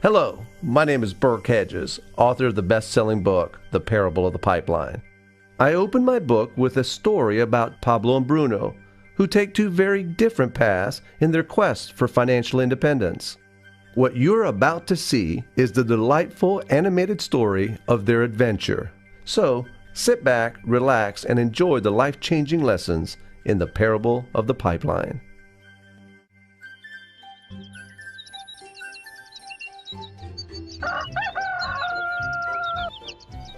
Hello, my name is Burke Hedges, author of the best-selling book, The Parable of the Pipeline. I open my book with a story about Pablo and Bruno, who take two very different paths in their quest for financial independence. What you're about to see is the delightful animated story of their adventure. So, sit back, relax, and enjoy the life-changing lessons in The Parable of the Pipeline.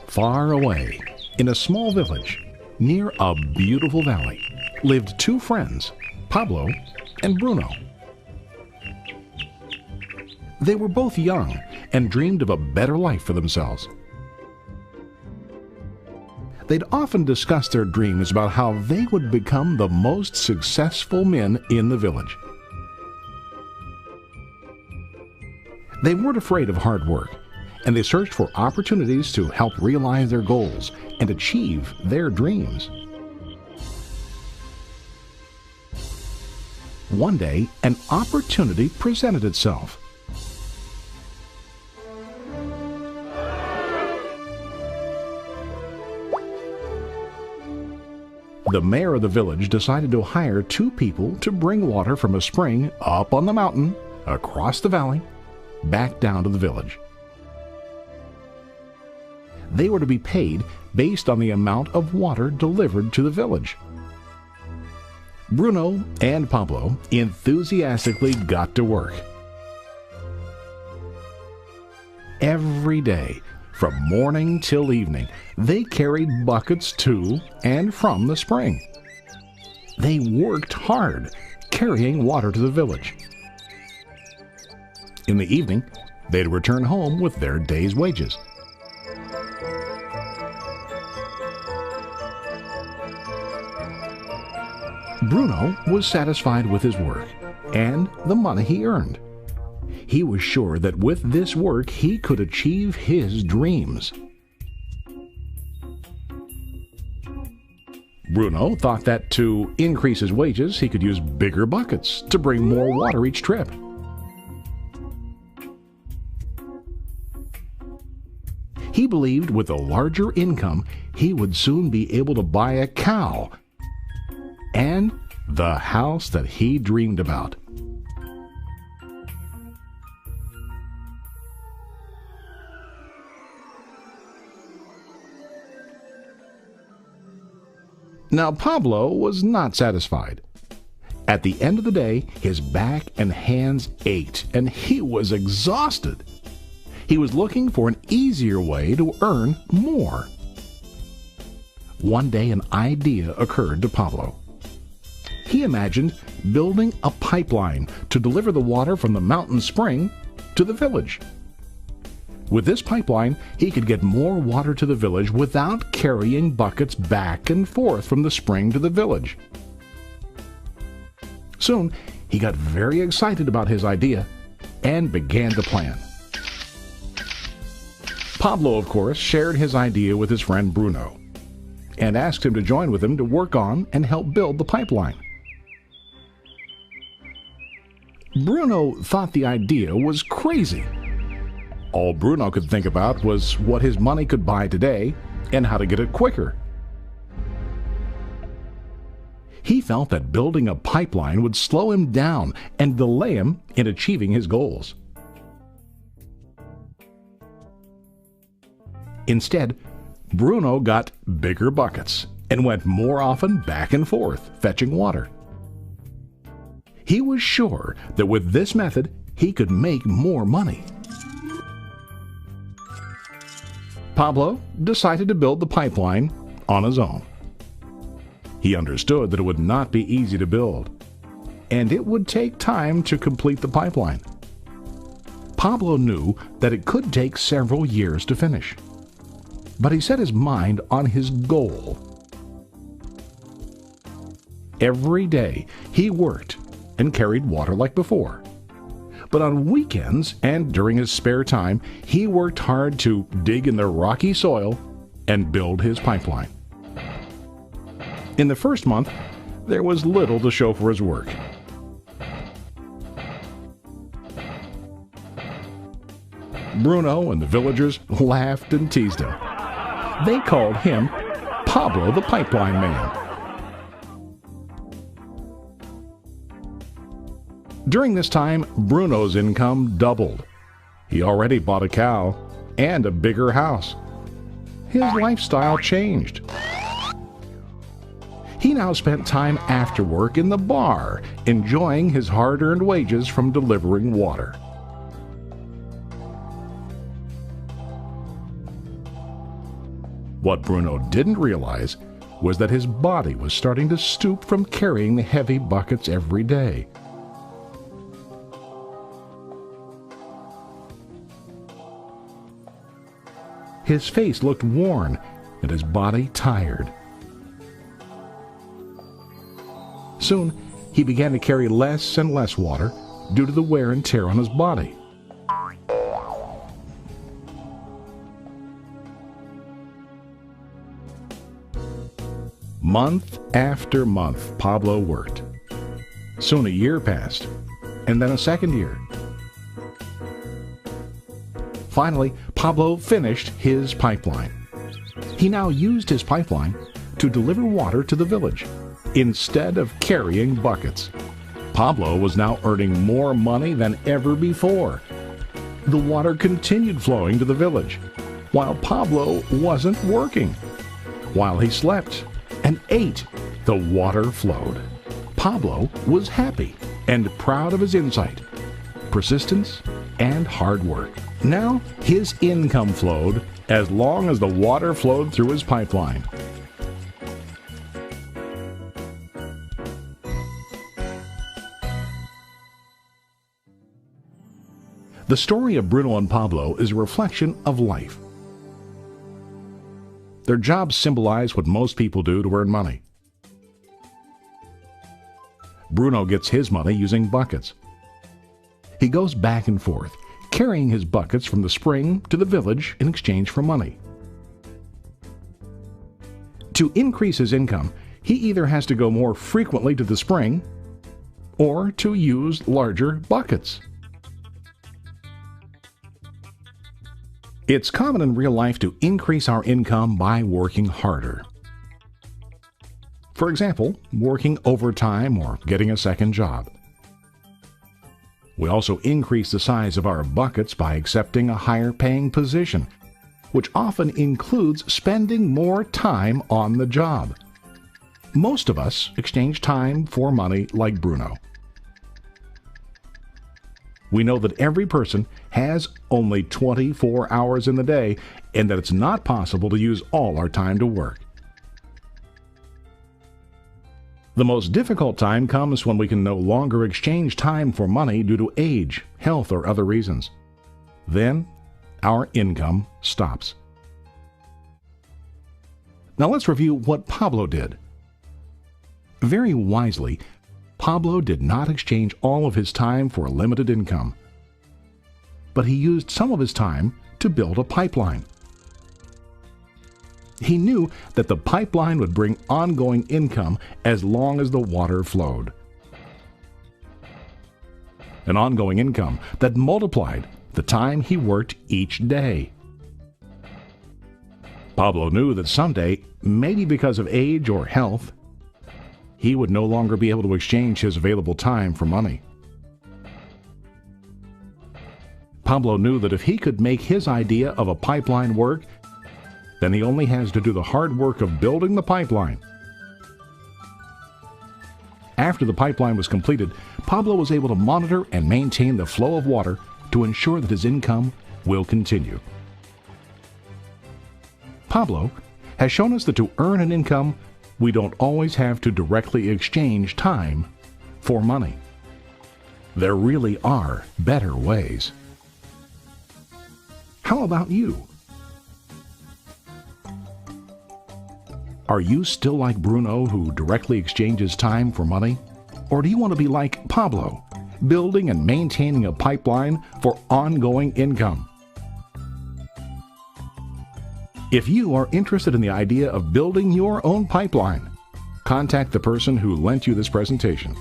Far away, in a small village, near a beautiful valley, lived two friends, Pablo and Bruno. They were both young and dreamed of a better life for themselves. They'd often discuss their dreams about how they would become the most successful men in the village. They weren't afraid of hard work, and they searched for opportunities to help realize their goals and achieve their dreams. One day, an opportunity presented itself. The mayor of the village decided to hire two people to bring water from a spring up on the mountain, across the valley, back down to the village. They were to be paid based on the amount of water delivered to the village. Bruno and Pablo enthusiastically got to work. Every day, from morning till evening, they carried buckets to and from the spring. They worked hard, carrying water to the village. In the evening, they'd return home with their day's wages. Bruno was satisfied with his work and the money he earned. He was sure that with this work he could achieve his dreams. Bruno thought that to increase his wages he could use bigger buckets to bring more water each trip. He believed with a larger income he would soon be able to buy a cow and the house that he dreamed about. Now Pablo was not satisfied. At the end of the day, his back and hands ached, and he was exhausted. He was looking for an easier way to earn more. One day an idea occurred to Pablo. He imagined building a pipeline to deliver the water from the mountain spring to the village. With this pipeline, he could get more water to the village without carrying buckets back and forth from the spring to the village. Soon, he got very excited about his idea and began to plan. Pablo, of course, shared his idea with his friend Bruno and asked him to join with him to work on and help build the pipeline. Bruno thought the idea was crazy. All Bruno could think about was what his money could buy today and how to get it quicker. He felt that building a pipeline would slow him down and delay him in achieving his goals. Instead, Bruno got bigger buckets and went more often back and forth, fetching water. He was sure that with this method, he could make more money. Pablo decided to build the pipeline on his own. He understood that it would not be easy to build, and it would take time to complete the pipeline. Pablo knew that it could take several years to finish, but he set his mind on his goal. Every day he worked and carried water like before. But on weekends and during his spare time, he worked hard to dig in the rocky soil and build his pipeline. In the first month, there was little to show for his work. Bruno and the villagers laughed and teased him. They called him Pablo the Pipeline Man. During this time, Bruno's income doubled. He already bought a cow and a bigger house. His lifestyle changed. He now spent time after work in the bar, enjoying his hard-earned wages from delivering water. What Bruno didn't realize was that his body was starting to stoop from carrying the heavy buckets every day. His face looked worn and his body tired. Soon, he began to carry less and less water due to the wear and tear on his body. Month after month, Pablo worked. Soon a year passed, and then a second year. Finally, Pablo finished his pipeline. He now used his pipeline to deliver water to the village instead of carrying buckets. Pablo was now earning more money than ever before. The water continued flowing to the village, while Pablo wasn't working. While he slept and ate, the water flowed. Pablo was happy and proud of his insight, persistence, and hard work. Now his income flowed as long as the water flowed through his pipeline. The story of Bruno and Pablo is a reflection of life. Their jobs symbolize what most people do to earn money. Bruno gets his money using buckets. He goes back and forth, carrying his buckets from the spring to the village in exchange for money. To increase his income, he either has to go more frequently to the spring or to use larger buckets. It's common in real life to increase our income by working harder. For example, working overtime or getting a second job. We also increase the size of our buckets by accepting a higher paying position, which often includes spending more time on the job. Most of us exchange time for money like Bruno. We know that every person has only 24 hours in the day and that it's not possible to use all our time to work. The most difficult time comes when we can no longer exchange time for money due to age, health, or other reasons. Then, our income stops. Now let's review what Pablo did. Very wisely, Pablo did not exchange all of his time for a limited income, but he used some of his time to build a pipeline. He knew that the pipeline would bring ongoing income as long as the water flowed. An ongoing income that multiplied the time he worked each day. Pablo knew that someday, maybe because of age or health, he would no longer be able to exchange his available time for money. Pablo knew that if he could make his idea of a pipeline work, then he only has to do the hard work of building the pipeline. After the pipeline was completed, Pablo was able to monitor and maintain the flow of water to ensure that his income will continue. Pablo has shown us that to earn an income, we don't always have to directly exchange time for money. There really are better ways. How about you? Are you still like Bruno, who directly exchanges time for money? Or do you want to be like Pablo, building and maintaining a pipeline for ongoing income? If you are interested in the idea of building your own pipeline, contact the person who lent you this presentation.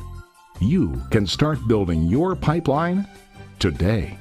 You can start building your pipeline today.